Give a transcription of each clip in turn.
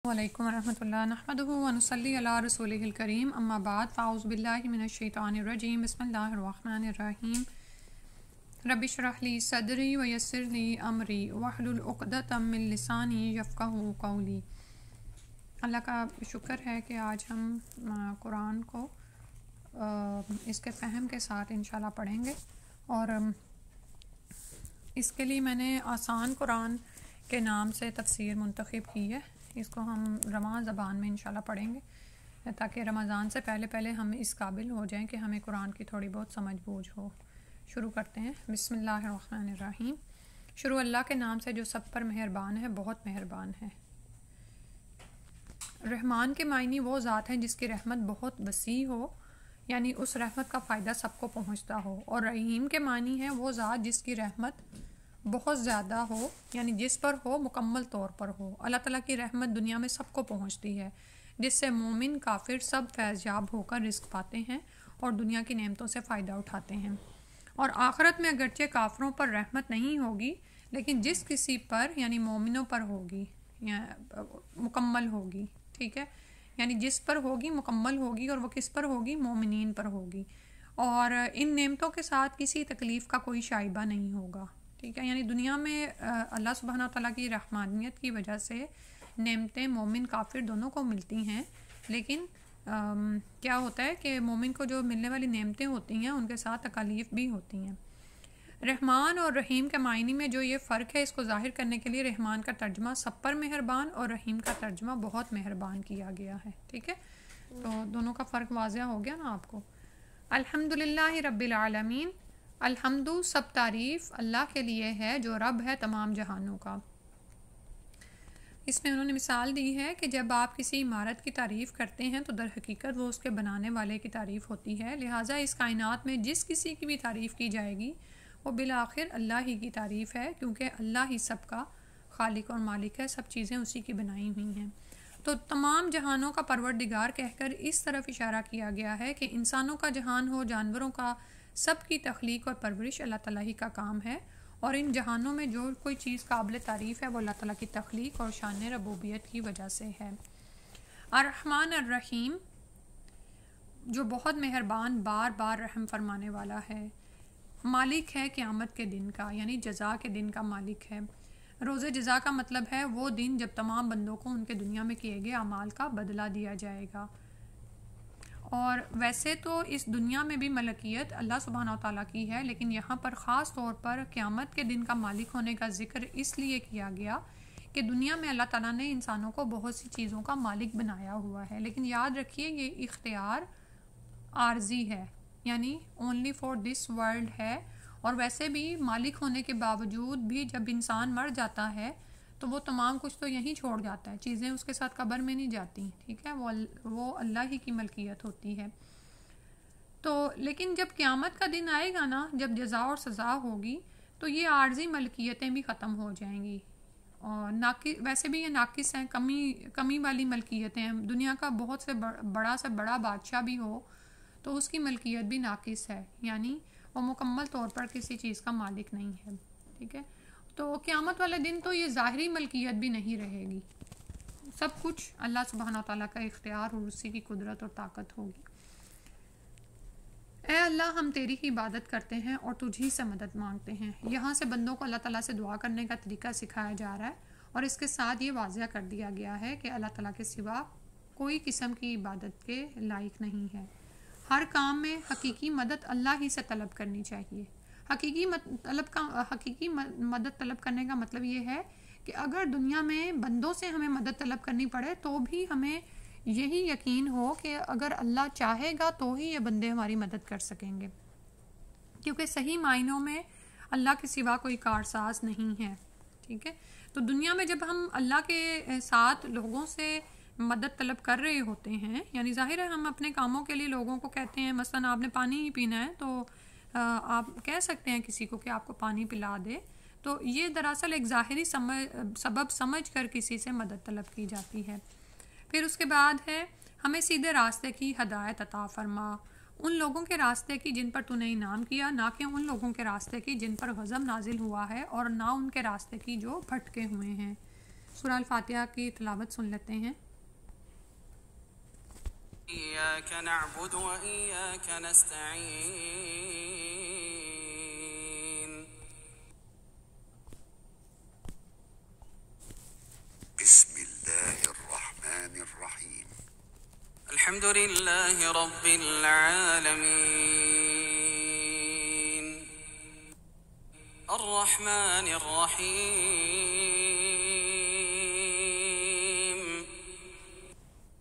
وعلیکم ورحمۃ اللہ نحمدہ ونصلی علی رسولہ الکریم اما بعد فاعوذ باللہ من الشیطان الرجیم بسم اللہ الرحمن الرحیم رب اشرح لی صدری ویسر لی امری واحلل عقدۃ من لسانی یفقہوا قولی۔ اللہ کا شکر ہے کہ آج ہم قرآن کو اس کے فہم کے ساتھ انشاءاللہ پڑھیں گے، اور اس کے لیے میں نے آسان قرآن کے نام سے تفسیر منتخب کی ہے۔ اس کو ہم رواں زبان میں انشاءاللہ پڑھیں گے تاکہ رمضان سے پہلے ہم اس قابل ہو جائیں کہ ہمیں قرآن کی تھوڑی بہت سمجھ بوجھ ہو۔ شروع کرتے ہیں۔ بسم اللہ الرحمن الرحیم۔ شروع اللہ کے نام سے جو سب پر مہربان ہے، بہت مہربان ہے۔ رحمان کے معنی وہ ذات ہے جس کی رحمت بہت وسیع ہو، یعنی اس رحمت کا فائدہ سب کو پہنچتا ہو، اور رحیم کے معنی ہے وہ ذات جس کی رحمت بہت زیادہ ہو، یعنی جس پر ہو مکمل طور پر ہو۔ اللہ تعالیٰ کی رحمت دنیا میں سب کو پہنچتی ہے، جس سے مومن کافر سب فیض یاب ہو کر رزق پاتے ہیں اور دنیا کی نعمتوں سے فائدہ اٹھاتے ہیں۔ اور آخرت میں اگرچہ کافروں پر رحمت نہیں ہوگی، لیکن جس کسی پر یعنی مومنوں پر ہوگی یا مکمل ہوگی، ٹھیک ہے، یعنی جس پر ہوگی مکمل ہوگی، اور وہ کس پر ہوگی؟ مومنین پر ہوگی، اور ان نعمتوں کے ساتھ کسی تکلیف کا کوئی شائبہ نہیں ہوگا، ٹھیک ہے۔ یعنی دنیا میں اللہ سبحانہ تعالیٰ کی رحمانیت کی وجہ سے نعمتیں مومن کافر دونوں کو ملتی ہیں، لیکن کیا ہوتا ہے کہ مومن کو جو ملنے والی نعمتیں ہوتی ہیں ان کے ساتھ تکالیف بھی ہوتی ہیں۔ رحمان اور رحیم کے معنی میں جو یہ فرق ہے، اس کو ظاہر کرنے کے لیے رحمان کا ترجمہ سب پر مہربان اور رحیم کا ترجمہ بہت مہربان کیا گیا ہے، ٹھیک ہے۔ تو دونوں کا فرق واضح ہو گیا نا آپ کو۔ الحمدللہ رب العالمین، الحمد سب تعریف اللہ کے لیے ہے جو رب ہے تمام جہانوں کا۔ اس میں انہوں نے مثال دی ہے کہ جب آپ کسی عمارت کی تعریف کرتے ہیں تو در حقیقت وہ اس کے بنانے والے کی تعریف ہوتی ہے، لہٰذا اس کائنات میں جس کسی کی بھی تعریف کی جائے گی وہ بالآخر اللہ ہی کی تعریف ہے، کیونکہ اللہ ہی سب کا خالق اور مالک ہے، سب چیزیں اسی کی بنائی ہوئی ہیں۔ تو تمام جہانوں کا پروردگار کہہ کر اس طرف اشارہ کیا گیا ہے کہ انسانوں کا جہان ہو، جانوروں کا، سب کی تخلیق اور پرورش اللہ تعالیٰ ہی کا کام ہے، اور ان جہانوں میں جو کوئی چیز قابل تعریف ہے وہ اللہ تعالیٰ کی تخلیق اور شان ربوبیت کی وجہ سے ہے۔ الرحمن الرحیم، جو بہت مہربان، بار بار رحم فرمانے والا ہے، مالک ہے قیامت کے دن کا، یعنی جزا کے دن کا مالک ہے۔ روز جزا کا مطلب ہے وہ دن جب تمام بندوں کو ان کے دنیا میں کیے گئے اعمال کا بدلہ دیا جائے گا۔ اور ویسے تو اس دنیا میں بھی ملکیت اللہ سبحانہ و تعالیٰ کی ہے، لیکن یہاں پر خاص طور پر قیامت کے دن کا مالک ہونے کا ذکر اس لیے کیا گیا کہ دنیا میں اللہ تعالیٰ نے انسانوں کو بہت سی چیزوں کا مالک بنایا ہوا ہے، لیکن یاد رکھیے یہ اختیار عارضی ہے، یعنی اونلی فار دس ورلڈ ہے، اور ویسے بھی مالک ہونے کے باوجود بھی جب انسان مر جاتا ہے تو وہ تمام کچھ تو یہیں چھوڑ جاتا ہے، چیزیں اس کے ساتھ قبر میں نہیں جاتی، ٹھیک ہے، وہ اللہ ہی کی ملکیت ہوتی ہے۔ تو لیکن جب قیامت کا دن آئے گا نا، جب جزا اور سزا ہوگی، تو یہ عارضی ملکیتیں بھی ختم ہو جائیں گی، اور ویسے بھی یہ ناقص ہیں، کمی والی ملکیتیں ہیں۔ دنیا کا بہت سے بڑا بادشاہ بھی ہو تو اس کی ملکیت بھی ناقص ہے، یعنی وہ مکمل طور پر کسی چیز کا مالک نہیں ہے، ٹھیک ہے۔ تو قیامت والے دن تو یہ ظاہری ملکیت بھی نہیں رہے گی، سب کچھ اللہ سبحانہ تعالیٰ کا اختیار اور اسی کی قدرت اور طاقت ہوگی۔ اے اللہ، ہم تیری ہی عبادت کرتے ہیں اور تجھی سے مدد مانگتے ہیں۔ یہاں سے بندوں کو اللہ تعالیٰ سے دعا کرنے کا طریقہ سکھایا جا رہا ہے، اور اس کے ساتھ یہ واضح کر دیا گیا ہے کہ اللہ تعالیٰ کے سوا کوئی قسم کی عبادت کے لائق نہیں ہے۔ ہر کام میں حقیقی مدد اللہ ہی سے طلب کرنی چاہیے۔ حقیقی مدد طلب کرنے کا مطلب یہ ہے کہ اگر دنیا میں بندوں سے ہمیں مدد طلب کرنی پڑے تو بھی ہمیں یہی یقین ہو کہ اگر اللہ چاہے گا تو ہی یہ بندے ہماری مدد کر سکیں گے، کیونکہ صحیح معنوں میں اللہ کے سوا کوئی کارساز نہیں ہے، ٹھیک ہے۔ تو دنیا میں جب ہم اللہ کے ساتھ لوگوں سے مدد طلب کر رہے ہوتے ہیں، یعنی ظاہر ہے ہم اپنے کاموں کے لیے لوگوں کو کہتے ہیں، مثلا آپ نے پانی ہی پینا ہے تو آپ کہہ سکتے ہیں کسی کو کہ آپ کو پانی پلا دے، تو یہ دراصل ایک ظاہری سبب سمجھ کر کسی سے مدد طلب کی جاتی ہے۔ پھر اس کے بعد ہے ہمیں سیدھے راستے کی ہدایت عطا فرما، ان لوگوں کے راستے کی جن پر تو نے انعام کیا، نہ کہ ان لوگوں کے راستے کی جن پر غضب نازل ہوا ہے، اور نہ ان کے راستے کی جو بھٹکے ہوئے ہیں۔ سورہ الفاتحہ کی تلاوت سن لیتے ہیں۔ إياك نعبد وإياك نستعين بسم الله الرحمن الرحيم الحمد لله رب العالمين الرحمن الرحيم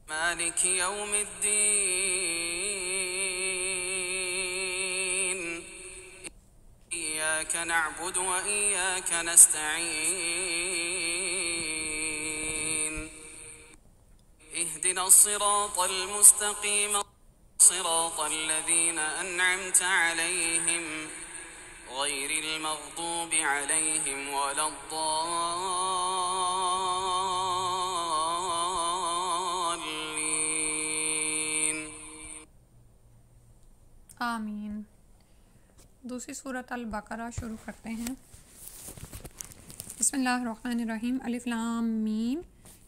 مالك يوم الدين إياك نعبد وإياك نستعين اهدنا الصراط المستقيم صراط الذين أنعمت عليهم غير المغضوب عليهم ولا الضالين آمین۔ دوسری صورت البقرہ شروع کرتے ہیں۔ بسم اللہ الرحمن الرحیم۔ الف لام میم،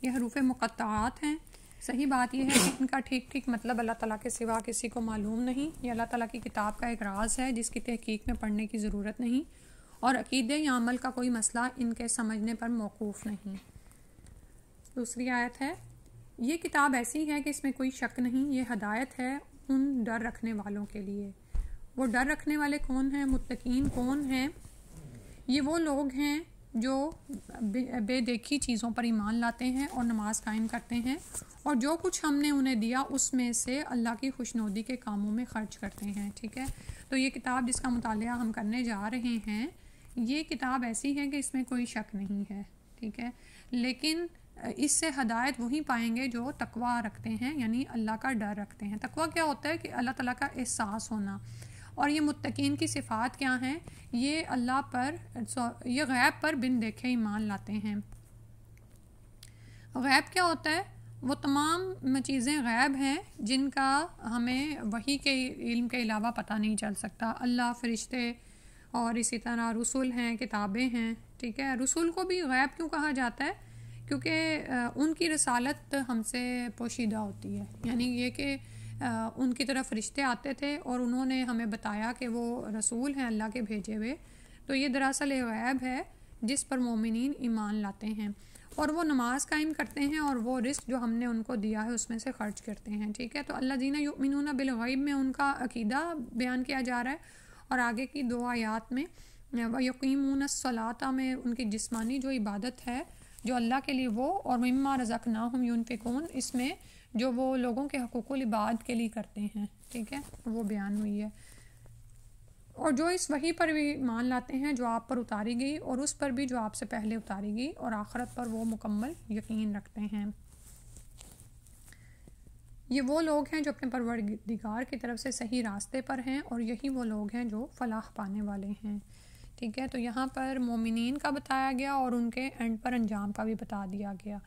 یہ حروف مقطعات ہیں۔ صحیح بات یہ ہے کہ ان کا ٹھیک ٹھیک مطلب اللہ تعالیٰ کے سوا کسی کو معلوم نہیں۔ یہ اللہ تعالیٰ کی کتاب کا ایک راز ہے جس کی تحقیق میں پڑھنے کی ضرورت نہیں، اور عقیدے یا عمل کا کوئی مسئلہ ان کے سمجھنے پر موقوف نہیں۔ دوسری آیت ہے، یہ کتاب ایسی ہے کہ اس میں کوئی شک نہیں، یہ ہدایت ہے ان ڈر رکھنے والوں کے لیے۔ وہ ڈر رکھنے والے کون ہیں؟ متقین کون ہیں؟ یہ وہ لوگ ہیں جو بے دیکھی چیزوں پر ایمان لاتے ہیں اور نماز قائم کرتے ہیں، اور جو کچھ ہم نے انہیں دیا اس میں سے اللہ کی خوشنودی کے کاموں میں خرچ کرتے ہیں۔ ٹھیک ہے، تو یہ کتاب جس کا مطالعہ ہم کرنے جا رہے ہیں، یہ کتاب ایسی ہے کہ اس میں کوئی شک نہیں ہے۔ ٹھیک ہے، لیکن اس سے ہدایت وہی پائیں گے جو تقویٰ رکھتے ہیں، یعنی اللہ کا ڈر رکھتے ہیں۔ تقویٰ کیا ہوتا ہے؟ کہ اللہ تعالیٰ کا احساس ہونا۔ اور یہ متقین کی صفات کیا ہیں؟ یہ اللہ پر، یہ غیب پر بن دیکھے ایمان لاتے ہیں۔ غیب کیا ہوتا ہے؟ وہ تمام چیزیں غیب ہیں جن کا ہمیں وحی کے علم کے علاوہ پتہ نہیں چل سکتا۔ اللہ، فرشتے، اور اسی طرح رسول ہیں، کتابیں ہیں۔ ٹھیک ہے، رسول کو بھی غیب کیوں کہا جاتا ہے؟ کیونکہ ان کی رسالت ہم سے پوشیدہ ہوتی ہے، یعنی یہ کہ ان کی طرف فرشتے آتے تھے اور انہوں نے ہمیں بتایا کہ وہ رسول ہیں اللہ کے بھیجے ہوئے۔ تو یہ دراصل ایک غیب ہے جس پر مومنین ایمان لاتے ہیں، اور وہ نماز قائم کرتے ہیں اور وہ رزق جو ہم نے ان کو دیا ہے اس میں سے خرچ کرتے ہیں۔ ٹھیک ہے، تو الذین یؤمنون بالغیب میں ان کا عقیدہ بیان کیا جا رہا ہے، اور آگے کی 2 آیات میں وَيُقِيمُونَ الصَّلَاةَ میں ان کی جسمانی جو عبادت ہے جو اللہ کے لیے وہ، اور مما رزقناہم ينفقون اس میں جو وہ لوگوں کے حقوق العباد کے لیے کرتے ہیں۔ ٹھیک ہے، وہ بیان ہوئی ہے۔ اور جو اس وحی پر بھی ایمان لاتے ہیں جو آپ پر اتاری گئی، اور اس پر بھی جو آپ سے پہلے اتاری گئی، اور آخرت پر وہ مکمل یقین رکھتے ہیں۔ یہ وہ لوگ ہیں جو اپنے پروردگار کی طرف سے صحیح راستے پر ہیں، اور یہی وہ لوگ ہیں جو فلاح پانے والے ہیں۔ ٹھیک ہے، تو یہاں پر مومنین کا بتایا گیا اور ان کے اینڈ پر انجام کا بھی بتا دیا گیا،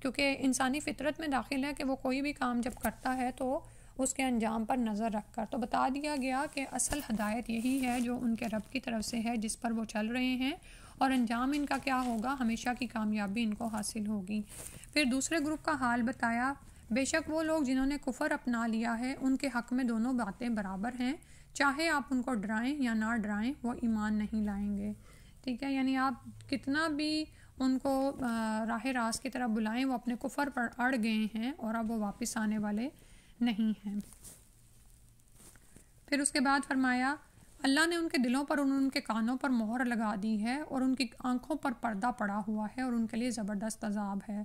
کیونکہ انسانی فطرت میں داخل ہے کہ وہ کوئی بھی کام جب کرتا ہے تو اس کے انجام پر نظر رکھ کر، تو بتا دیا گیا کہ اصل ہدایت یہی ہے جو ان کے رب کی طرف سے ہے جس پر وہ چل رہے ہیں، اور انجام ان کا کیا ہوگا؟ ہمیشہ کی کامیابی ان کو حاصل ہوگی۔ پھر دوسرے گروپ کا حال بتایا، بے شک وہ لوگ جنہوں نے کفر اپنا لیا ہے ان کے حق میں دونوں باتیں برابر ہیں، چاہے آپ ان کو ڈرائیں یا نہ ڈرائیں وہ ایمان نہیں لائیں گے۔ ٹھیک ہے، یعنی آپ کتنا بھی ان کو راہ راست کی طرف بلائیں، وہ اپنے کفر پر اڑ گئے ہیں اور اب وہ واپس آنے والے نہیں ہیں۔ پھر اس کے بعد فرمایا، اللہ نے ان کے دلوں پر اور ان کے کانوں پر مہر لگا دی ہے، اور ان کی آنکھوں پر پردہ پڑا ہوا ہے، اور ان کے لیے زبردست عذاب ہے۔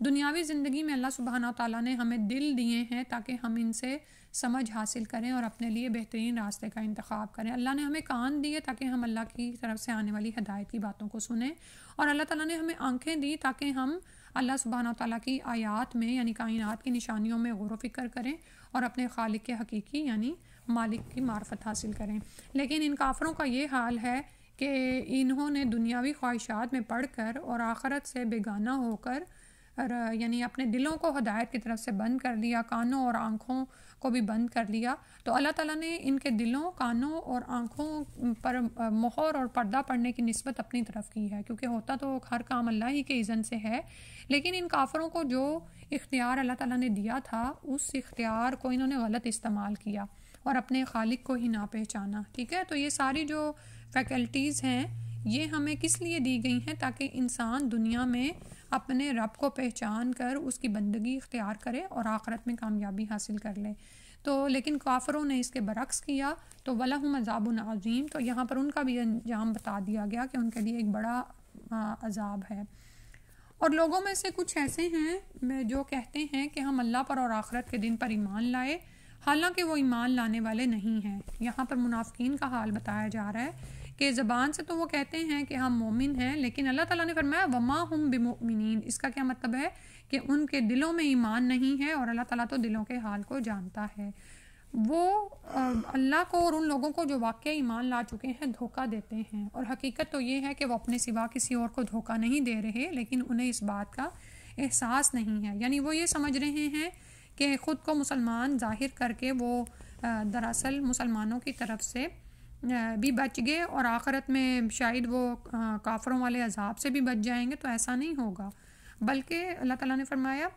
دنیاوی زندگی میں اللہ سبحانہ تعالیٰ نے ہمیں دل دیے ہیں تاکہ ہم ان سے سمجھ حاصل کریں اور اپنے لیے بہترین راستے کا انتخاب کریں۔ اللہ نے ہمیں کان دیے تاکہ ہم اللہ کی طرف سے آنے والی ہدایت کی باتوں کو سنیں، اور اللہ تعالیٰ نے ہمیں آنکھیں دی تاکہ ہم اللہ سبحانہ تعالیٰ کی آیات میں یعنی کائنات کی نشانیوں میں غور و فکر کریں اور اپنے خالق کے حقیقی یعنی مالک کی معرفت حاصل کریں۔ لیکن ان کافروں کا یہ حال ہے کہ انہوں نے دنیاوی خواہشات میں پڑھ کر اور آخرت سے بیگانہ ہو کر یعنی اپنے دلوں کو ہدایت کی طرف سے بند کر دیا، کانوں اور آنکھوں کو بھی بند کر لیا، تو اللہ تعالیٰ نے ان کے دلوں، کانوں اور آنکھوں پر مہر اور پردہ پڑنے کی نسبت اپنی طرف کی ہے، کیونکہ ہوتا تو ہر کام اللہ ہی کے اذن سے ہے، لیکن ان کافروں کو جو اختیار اللہ تعالیٰ نے دیا تھا اس اختیار کو انہوں نے غلط استعمال کیا اور اپنے خالق کو ہی نہ پہچانا. ٹھیک ہے، تو یہ ساری جو فیکلٹیز ہیں یہ ہمیں کس لیے دی گئی ہیں؟ تاکہ انسان دنیا میں اپنے رب کو پہچان کر اس کی بندگی اختیار کرے اور آخرت میں کامیابی حاصل کر لے. تو لیکن کافروں نے اس کے برعکس کیا، تو وَلَهُمْ عَذَابٌ عَظِيمٌ، تو یہاں پر ان کا بھی انجام بتا دیا گیا کہ ان کے لیے ایک بڑا عذاب ہے. اور لوگوں میں سے کچھ ایسے ہیں جو کہتے ہیں کہ ہم اللہ پر اور آخرت کے دن پر ایمان لائے، حالانکہ وہ ایمان لانے والے نہیں ہیں. یہاں پر منافقین کا حال بتایا جا رہا ہے کہ زبان سے تو وہ کہتے ہیں کہ ہم مومن ہیں، لیکن اللہ تعالیٰ نے فرمایا وَمَا هُمْ بِمُؤْمِنِينَ. اس کا کیا مطلب ہے؟ کہ ان کے دلوں میں ایمان نہیں ہے، اور اللہ تعالیٰ تو دلوں کے حال کو جانتا ہے. وہ اللہ کو اور ان لوگوں کو جو واقعی ایمان لا چکے ہیں دھوکہ دیتے ہیں، اور حقیقت تو یہ ہے کہ وہ اپنے سوا کسی اور کو دھوکہ نہیں دے رہے، لیکن انہیں اس بات کا احساس نہیں ہے. یعنی وہ یہ سمجھ رہے ہیں کہ خود کو مسلمان ظاہر کر کے وہ دراصل مسلمانوں کی طرف سے بھی بچ گئے اور آخرت میں شاید وہ کافروں والے عذاب سے بھی بچ جائیں گے. تو ایسا نہیں ہوگا، بلکہ اللہ تعالیٰ نے فرمایا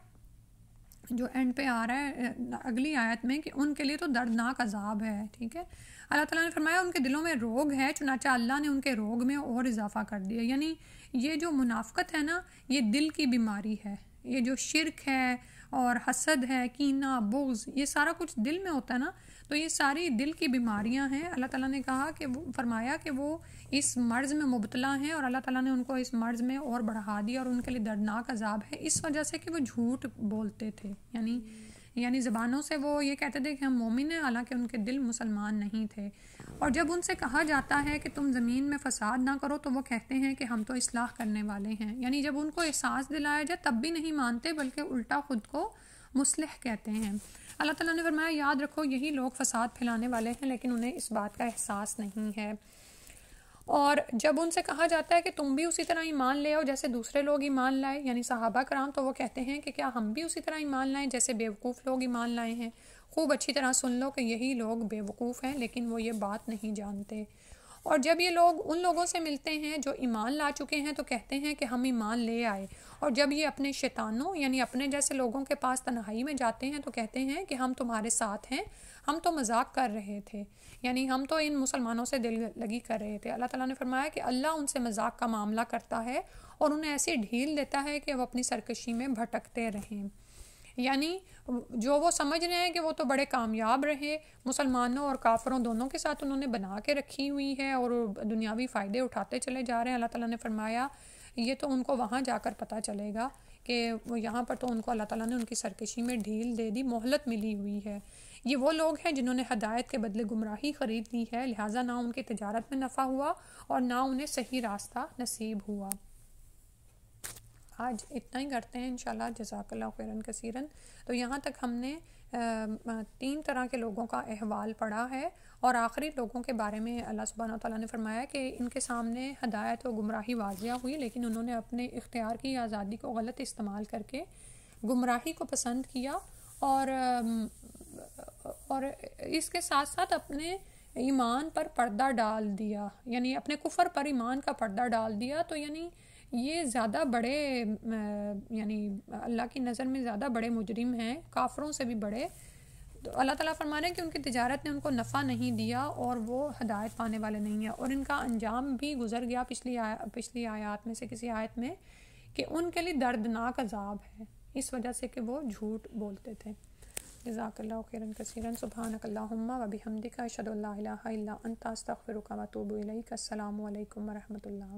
جو اینڈ پہ آ رہا ہے اگلی آیت میں کہ ان کے لیے تو دردناک عذاب ہے. ٹھیک ہے، اللہ تعالیٰ نے فرمایا ان کے دلوں میں روگ ہے، چنانچہ اللہ نے ان کے روگ میں اور اضافہ کر دیا. یعنی یہ جو منافقت ہے نا، یہ دل کی بیماری ہے. یہ جو شرک ہے اور حسد ہے، کینہ، بغض، یہ سارا کچھ دل میں ہوتا ہے نا، تو یہ ساری دل کی بیماریاں ہیں. اللہ تعالیٰ نے کہا کہ وہ فرمایا کہ وہ اس مرض میں مبتلا ہیں، اور اللہ تعالیٰ نے ان کو اس مرض میں اور بڑھا دیا، اور ان کے لیے دردناک عذاب ہے اس وجہ سے کہ وہ جھوٹ بولتے تھے. یعنی زبانوں سے وہ یہ کہتے تھے کہ ہم مومن ہیں، حالانکہ ان کے دل مسلمان نہیں تھے. اور جب ان سے کہا جاتا ہے کہ تم زمین میں فساد نہ کرو تو وہ کہتے ہیں کہ ہم تو اصلاح کرنے والے ہیں. یعنی جب ان کو احساس دلایا جائے تب بھی نہیں مانتے، بلکہ الٹا خود کو مصلح کہتے ہیں. اللہ تعالیٰ نے فرمایا یاد رکھو یہی لوگ فساد پھیلانے والے ہیں، لیکن انہیں اس بات کا احساس نہیں ہے. اور جب ان سے کہا جاتا ہے کہ تم بھی اسی طرح ایمان لے آؤ جیسے دوسرے لوگ ایمان لائے، یعنی صحابہ کرام، تو وہ کہتے ہیں کہ کیا ہم بھی اسی طرح ایمان لائیں جیسے بیوقوف لوگ ایمان لائے ہیں. خوب اچھی طرح سن لو کہ یہی لوگ بیوقوف ہیں، لیکن وہ یہ بات نہیں جانتے. اور جب یہ لوگ ان لوگوں سے ملتے ہیں جو ایمان لا چکے ہیں تو کہتے ہیں کہ ہم ایمان لے آئے، اور جب یہ اپنے شیطانوں یعنی اپنے جیسے لوگوں کے پاس تنہائی میں جاتے ہیں تو کہتے ہیں کہ ہم تمہارے ساتھ ہیں، ہم تو مذاق کر رہے تھے، یعنی ہم تو ان مسلمانوں سے دل لگی کر رہے تھے. اللہ تعالیٰ نے فرمایا کہ اللہ ان سے مذاق کا معاملہ کرتا ہے اور انہیں ایسی ڈھیل دیتا ہے کہ وہ اپنی سرکشی میں بھٹکتے رہیں. یعنی جو وہ سمجھ رہے ہیں کہ وہ تو بڑے کامیاب رہے، مسلمانوں اور کافروں دونوں کے ساتھ انہوں نے بنا کے رکھی ہوئی ہے اور دنیاوی فائدے اٹھاتے چلے جا رہے ہیں. اللہ تعالیٰ نے فرمایا یہ تو ان کو وہاں جا کر پتہ چلے گا کہ وہ یہاں پر تو ان کو اللہ تعالیٰ نے ان کی سرکشی میں ڈھیل دے دی، مہلت ملی ہوئی ہے. یہ وہ لوگ ہیں جنہوں نے ہدایت کے بدلے گمراہی خرید لی ہے، لہٰذا نہ ان کی تجارت میں نفع ہوا اور نہ انہیں صحیح راستہ نصیب ہوا. آج اتنا ہی کرتے ہیں انشاءاللہ. جزاک اللہ خیرن کثیرن. تو یہاں تک ہم نے 3 طرح کے لوگوں کا احوال پڑھا ہے، اور آخری لوگوں کے بارے میں اللہ سبحانہ وتعالیٰ نے فرمایا کہ ان کے سامنے ہدایت و گمراہی واضح ہوئی، لیکن انہوں نے اپنے اختیار کی آزادی کو غلط استعمال کر کے گمراہی کو پسند کیا، اور اس کے ساتھ ساتھ اپنے ایمان پر پردہ ڈال دیا، یعنی اپنے کفر پر ایمان کا پردہ ڈال دیا. تو یعنی یہ زیادہ بڑے یعنی اللہ کی نظر میں زیادہ بڑے مجرم ہیں، کافروں سے بھی بڑے. تو اللہ تعالیٰ فرما رہے ہیں کہ ان کی تجارت نے ان کو نفع نہیں دیا اور وہ ہدایت پانے والے نہیں ہیں، اور ان کا انجام بھی گزر گیا پچھلی آیات میں سے کسی آیت میں کہ ان کے لیے دردناک عذاب ہے اس وجہ سے کہ وہ جھوٹ بولتے تھے. جزاک اللہ خیرن کثیرن. سبحانک اللہم و بحمدک اشہد ان لا الہ الا انت استغفرک و اتوب الیک. السلام علیکم و رحمۃ اللہ.